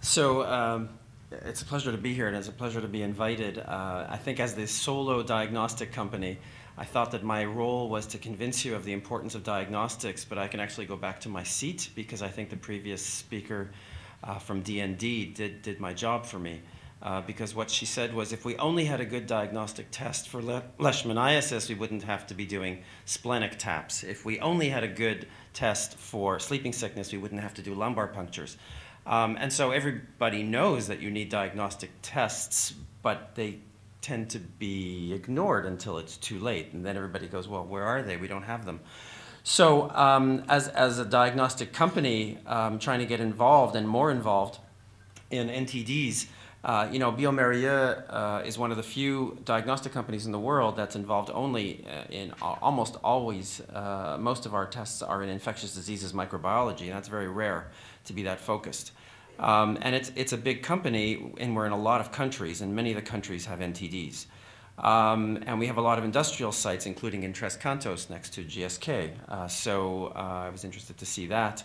It's a pleasure to be here, and it's a pleasure to be invited. I think as the solo diagnostic company, I thought that my role was to convince you of the importance of diagnostics, but I can actually go back to my seat because I think the previous speaker from DND did my job for me. Because what she said was if we only had a good diagnostic test for leishmaniasis, we wouldn't have to be doing splenic taps. If we only had a good test for sleeping sickness, we wouldn't have to do lumbar punctures. And so everybody knows that you need diagnostic tests, but they tend to be ignored until it's too late. And then everybody goes, well, where are they? We don't have them. So as a diagnostic company, trying to get involved and more involved in NTDs, bioMerieux is one of the few diagnostic companies in the world that's involved only in almost always, most of our tests are in infectious diseases microbiology, and that's very rare to be that focused. And it's a big company, and we're in a lot of countries, and many of the countries have NTDs. And we have a lot of industrial sites, including in Tres Cantos next to GSK. I was interested to see that.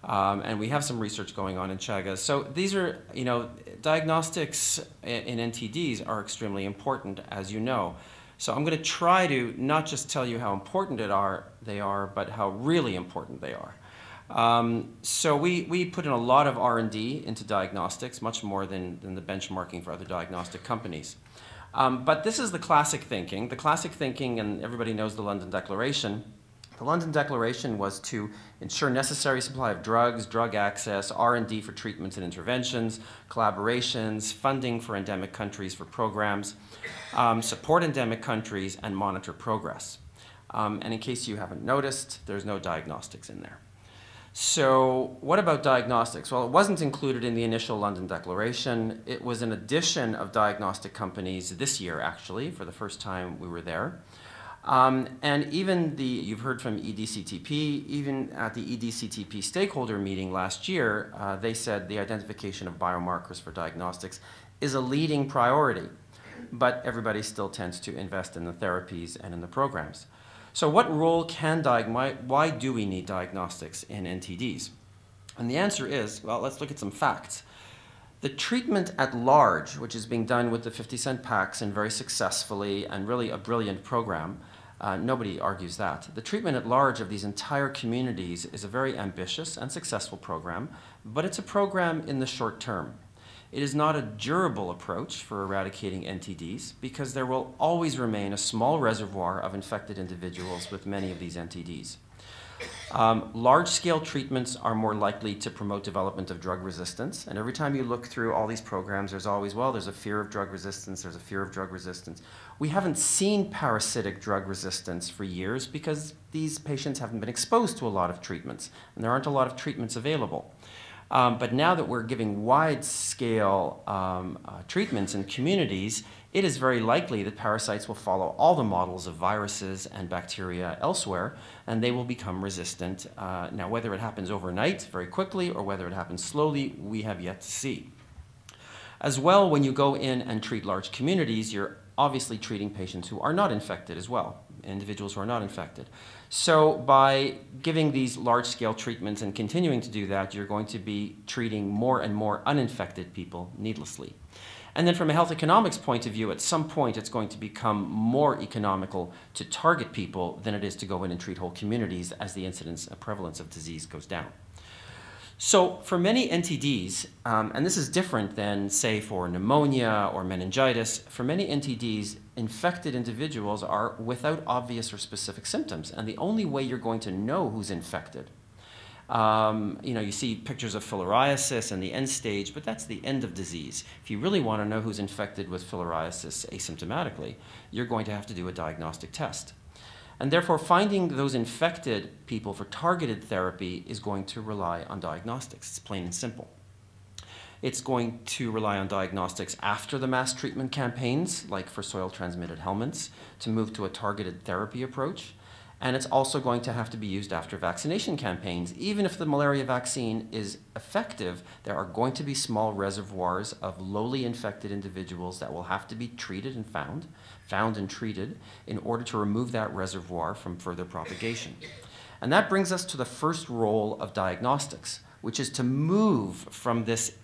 And we have some research going on in Chagas. So these are, diagnostics in NTDs are extremely important, as you know. So I'm going to try to not just tell you how important they are, but how really important they are. So we put in a lot of R&D into diagnostics, much more than the benchmarking for other diagnostic companies. But this is the classic thinking. The classic thinking, and everybody knows the London Declaration. The London Declaration was to ensure necessary supply of drugs, drug access, R&D for treatments and interventions, collaborations, funding for endemic countries for programs, support endemic countries, and monitor progress. And in case you haven't noticed, there's no diagnostics in there. So what about diagnostics? Well, it wasn't included in the initial London Declaration. It was an addition of diagnostic companies this year, actually, for the first time we were there. And even you've heard from EDCTP, even at the EDCTP stakeholder meeting last year, they said the identification of biomarkers for diagnostics is a leading priority, but everybody still tends to invest in the therapies and in the programs. So what role why do we need diagnostics in NTDs? And the answer is, well, let's look at some facts. The treatment at large, which is being done with the 50-cent packs and very successfully and really a brilliant program, nobody argues that. The treatment at large of these entire communities is a very ambitious and successful program, but it's a program in the short term. It is not a durable approach for eradicating NTDs because there will always remain a small reservoir of infected individuals with many of these NTDs. Large-scale treatments are more likely to promote development of drug resistance, and every time you look through all these programs, there's always, well, there's a fear of drug resistance, there's a fear of drug resistance. We haven't seen parasitic drug resistance for years because these patients haven't been exposed to a lot of treatments, and there aren't a lot of treatments available. But now that we're giving wide-scale treatments in communities, it is very likely that parasites will follow all the models of viruses and bacteria elsewhere, and they will become resistant. Now, whether it happens overnight, very quickly, or whether it happens slowly, we have yet to see. As well, when you go in and treat large communities, you're obviously treating patients who are not infected as well, individuals who are not infected. So by giving these large-scale treatments and continuing to do that, you're going to be treating more and more uninfected people needlessly. And then from a health economics point of view, at some point it's going to become more economical to target people than it is to go in and treat whole communities as the incidence and prevalence of disease goes down. So for many NTDs, and this is different than, say, for pneumonia or meningitis, for many NTDs, infected individuals are without obvious or specific symptoms. And the only way you're going to know who's infected, you see pictures of filariasis and the end stage, but that's the end of disease. If you really want to know who's infected with filariasis asymptomatically, you're going to have to do a diagnostic test. And therefore, finding those infected people for targeted therapy is going to rely on diagnostics. It's plain and simple. It's going to rely on diagnostics after the mass treatment campaigns, like for soil-transmitted helminths, to move to a targeted therapy approach. And it's also going to have to be used after vaccination campaigns. Even if the malaria vaccine is effective, there are going to be small reservoirs of lowly infected individuals that will have to be treated and found and treated in order to remove that reservoir from further propagation. And that brings us to the first role of diagnostics, which is to move from this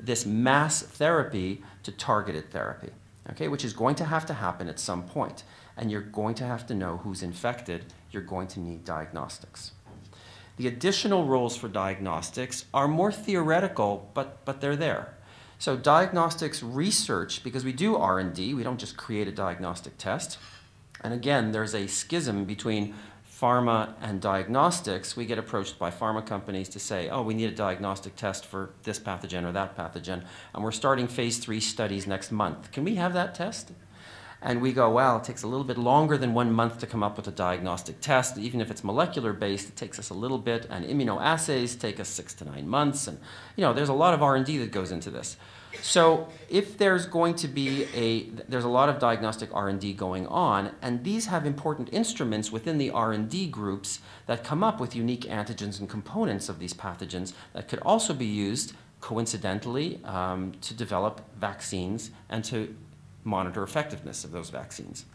this mass therapy to targeted therapy, okay, which is going to happen at some point. And you're going to have to know who's infected. You're going to need diagnostics. The additional roles for diagnostics are more theoretical, but they're there. So diagnostics research, because we do R&D, we don't just create a diagnostic test. And again, there's a schism between pharma and diagnostics. We get approached by pharma companies to say, oh, we need a diagnostic test for this pathogen or that pathogen, and we're starting phase 3 studies next month. Can we have that test? And we go, well, it takes a little bit longer than 1 month to come up with a diagnostic test. Even if it's molecular based, it takes us a little bit, and immunoassays take us 6 to 9 months. And there's a lot of R&D that goes into this. So if there's going to be there's a lot of diagnostic R&D going on, and these have important instruments within the R&D groups that come up with unique antigens and components of these pathogens that could also be used coincidentally to develop vaccines and to monitor effectiveness of those vaccines.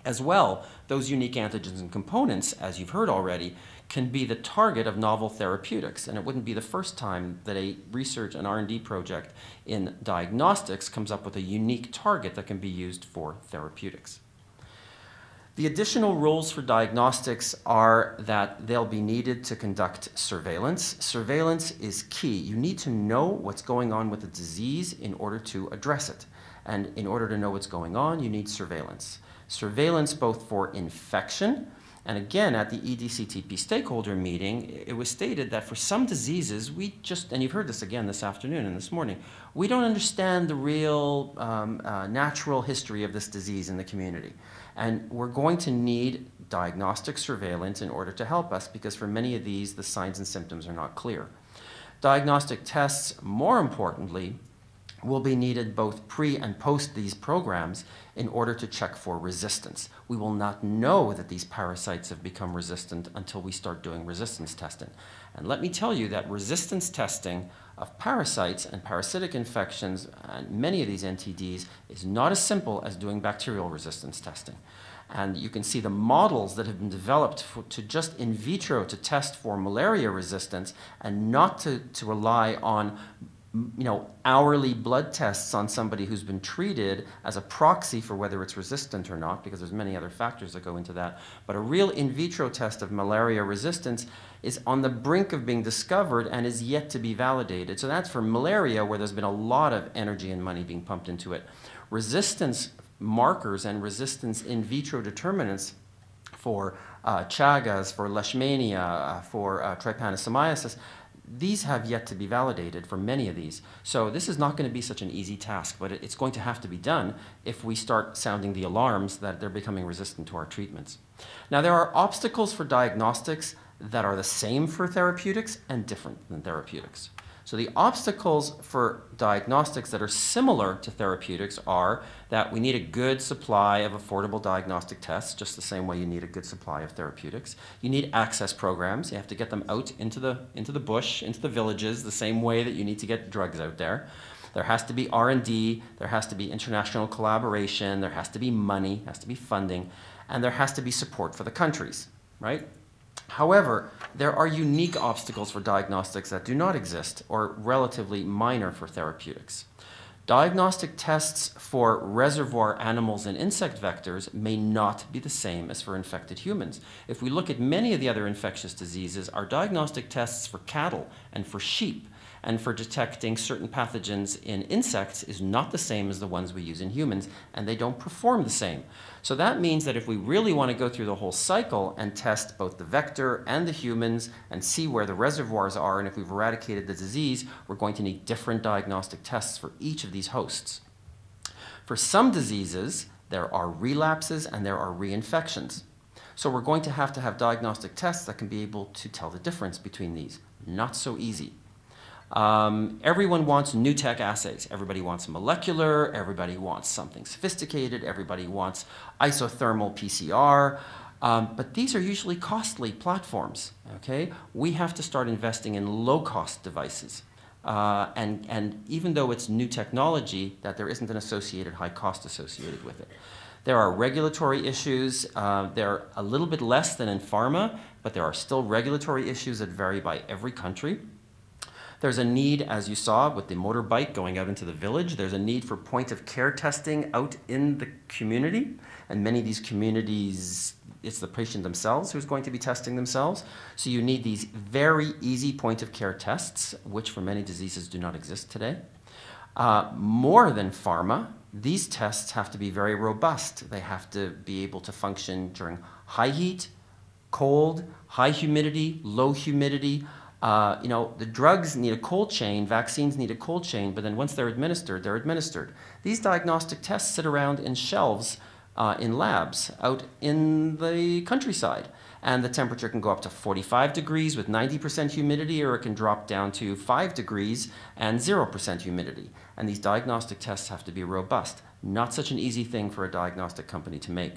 As well, those unique antigens and components, as you've heard already, can be the target of novel therapeutics. And it wouldn't be the first time that a research and R&D project in diagnostics comes up with a unique target that can be used for therapeutics. The additional roles for diagnostics are that they'll be needed to conduct surveillance. Surveillance is key. You need to know what's going on with the disease in order to address it. And in order to know what's going on, you need surveillance. Surveillance both for infection, and again, at the EDCTP stakeholder meeting, it was stated that for some diseases, and you've heard this again this afternoon and this morning, we don't understand the real natural history of this disease in the community. And we're going to need diagnostic surveillance in order to help us, because for many of these, the signs and symptoms are not clear. Diagnostic tests, more importantly, will be needed both pre and post these programs in order to check for resistance. We will not know that these parasites have become resistant until we start doing resistance testing. And let me tell you that resistance testing of parasites and parasitic infections and many of these NTDs is not as simple as doing bacterial resistance testing. And you can see the models that have been developed to just in vitro to test for malaria resistance, and not to rely on hourly blood tests on somebody who's been treated as a proxy for whether it's resistant or not, because there's many other factors that go into that. But a real in vitro test of malaria resistance is on the brink of being discovered and is yet to be validated. So that's for malaria, where there's been a lot of energy and money being pumped into it. Resistance markers and resistance in vitro determinants for Chagas, for Leishmania, for trypanosomiasis, these have yet to be validated for many of these. So this is not going to be such an easy task, but it's going to have to be done if we start sounding the alarms that they're becoming resistant to our treatments. Now, there are obstacles for diagnostics that are the same for therapeutics and different than therapeutics. So the obstacles for diagnostics that are similar to therapeutics are that we need a good supply of affordable diagnostic tests, just the same way you need a good supply of therapeutics. You need access programs. You have to get them out into the bush, into the villages, the same way that you need to get drugs out there. There has to be R&D, there has to be international collaboration, there has to be money, has to be funding, and there has to be support for the countries, right? However, there are unique obstacles for diagnostics that do not exist, or relatively minor for therapeutics. Diagnostic tests for reservoir animals and insect vectors may not be the same as for infected humans. If we look at many of the other infectious diseases, our diagnostic tests for cattle and for sheep and for detecting certain pathogens in insects is not the same as the ones we use in humans, and they don't perform the same. So that means that if we really want to go through the whole cycle and test both the vector and the humans and see where the reservoirs are, and if we've eradicated the disease, we're going to need different diagnostic tests for each of these hosts. For some diseases, there are relapses and there are reinfections. So we're going to have diagnostic tests that can be able to tell the difference between these. Not so easy. Everyone wants new tech assays. Everybody wants molecular, everybody wants something sophisticated, everybody wants isothermal PCR, but these are usually costly platforms, okay? We have to start investing in low-cost devices. And even though it's new technology, that there isn't an associated high cost associated with it. There are regulatory issues. They're a little bit less than in pharma, but there are still regulatory issues that vary by every country. There's a need, as you saw, with the motorbike going out into the village, there's a need for point-of-care testing out in the community. And many of these communities, it's the patient themselves who's going to be testing themselves. So you need these very easy point-of-care tests, which for many diseases do not exist today. More than pharma, these tests have to be very robust. They have to be able to function during high heat, cold, high humidity, low humidity. The drugs need a cold chain, vaccines need a cold chain, but then once they're administered, they're administered. These diagnostic tests sit around in shelves in labs out in the countryside. And the temperature can go up to 45 degrees with 90% humidity, or it can drop down to 5 degrees and 0% humidity. And these diagnostic tests have to be robust. Not such an easy thing for a diagnostic company to make.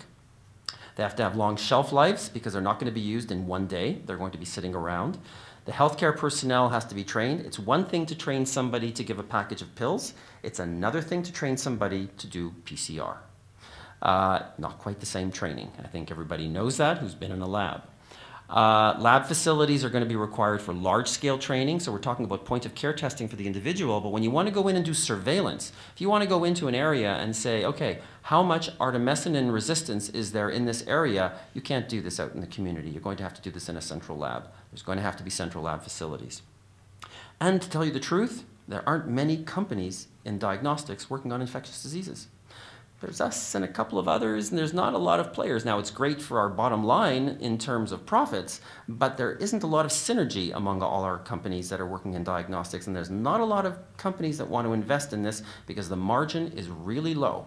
They have to have long shelf lives because they're not going to be used in one day. They're going to be sitting around. The healthcare personnel has to be trained. It's one thing to train somebody to give a package of pills. It's another thing to train somebody to do PCR. Not quite the same training. I think everybody knows that who's been in a lab. Lab facilities are going to be required for large-scale training, so we're talking about point-of-care testing for the individual, but when you want to go in and do surveillance, if you want to go into an area and say, okay, how much artemisinin resistance is there in this area, you can't do this out in the community. You're going to have to do this in a central lab. There's going to have to be central lab facilities. And to tell you the truth, there aren't many companies in diagnostics working on infectious diseases. There's us and a couple of others, and there's not a lot of players. Now, it's great for our bottom line in terms of profits, but there isn't a lot of synergy among all our companies that are working in diagnostics, and there's not a lot of companies that want to invest in this because the margin is really low.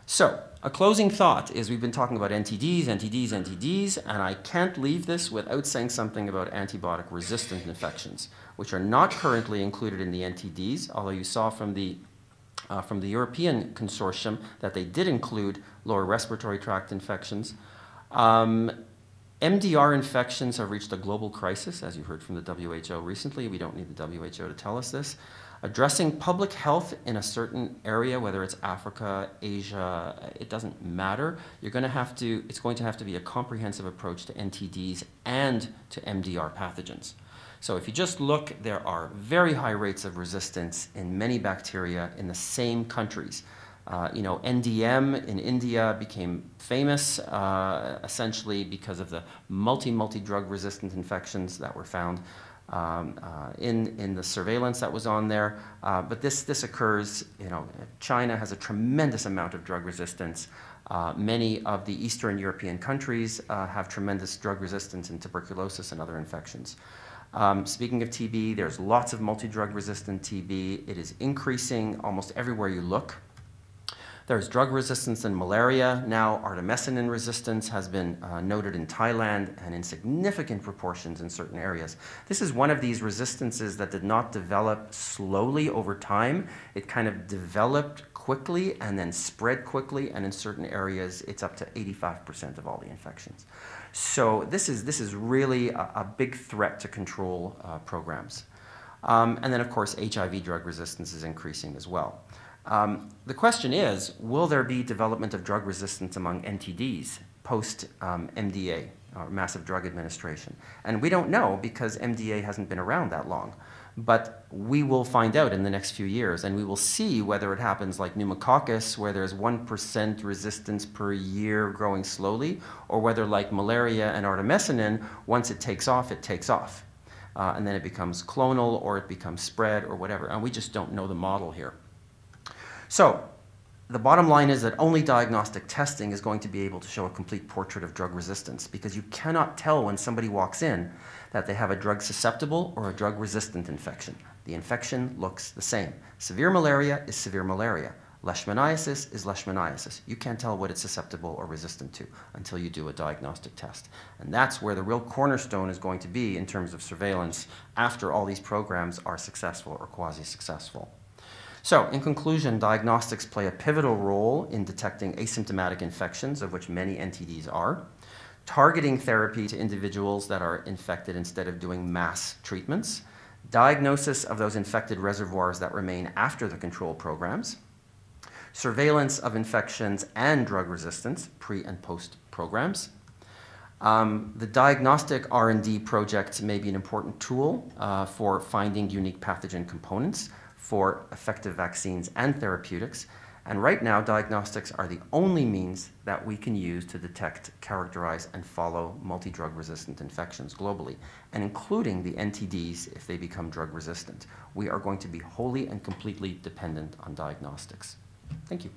So, a closing thought is we've been talking about NTDs, NTDs, NTDs, and I can't leave this without saying something about antibiotic-resistant infections, which are not currently included in the NTDs, although you saw from the European consortium that they did include lower respiratory tract infections. MDR infections have reached a global crisis, as you heard from the WHO recently. We don't need the WHO to tell us this. Addressing public health in a certain area, whether it's Africa, Asia, it doesn't matter. It's going to have to be a comprehensive approach to NTDs and to MDR pathogens. So if you just look, there are very high rates of resistance in many bacteria in the same countries. NDM in India became famous essentially because of the multi-drug resistant infections that were found in the surveillance that was on there. But this occurs, China has a tremendous amount of drug resistance. Many of the Eastern European countries have tremendous drug resistance in tuberculosis and other infections. Speaking of TB, there's lots of multi-drug resistant TB. It is increasing almost everywhere you look. There's drug resistance in malaria. Now artemisinin resistance has been noted in Thailand and in significant proportions in certain areas. This is one of these resistances that did not develop slowly over time. It kind of developed quickly and then spread quickly, and in certain areas it's up to 85% of all the infections. So this is really a big threat to control programs. And then, of course, HIV drug resistance is increasing as well. The question is, will there be development of drug resistance among NTDs post-MDA, or massive drug administration? And we don't know because MDA hasn't been around that long. But we will find out in the next few years, and we will see whether it happens like pneumococcus, where there's 1% resistance per year growing slowly, or whether like malaria and artemisinin, once it takes off, it takes off. And then it becomes clonal, or it becomes spread, or whatever. And we just don't know the model here. So the bottom line is that only diagnostic testing is going to be able to show a complete portrait of drug resistance, because you cannot tell when somebody walks in that they have a drug susceptible or a drug resistant infection. The infection looks the same. Severe malaria is severe malaria. Leishmaniasis is leishmaniasis. You can't tell what it's susceptible or resistant to until you do a diagnostic test. And that's where the real cornerstone is going to be in terms of surveillance after all these programs are successful or quasi-successful. So, in conclusion, diagnostics play a pivotal role in detecting asymptomatic infections, of which many NTDs are, targeting therapy to individuals that are infected instead of doing mass treatments, diagnosis of those infected reservoirs that remain after the control programs, surveillance of infections and drug resistance, pre and post programs, The diagnostic R&D project may be an important tool for finding unique pathogen components for effective vaccines and therapeutics. And right now, diagnostics are the only means that we can use to detect, characterize, and follow multi-drug-resistant infections globally, and including the NTDs if they become drug-resistant. We are going to be wholly and completely dependent on diagnostics. Thank you.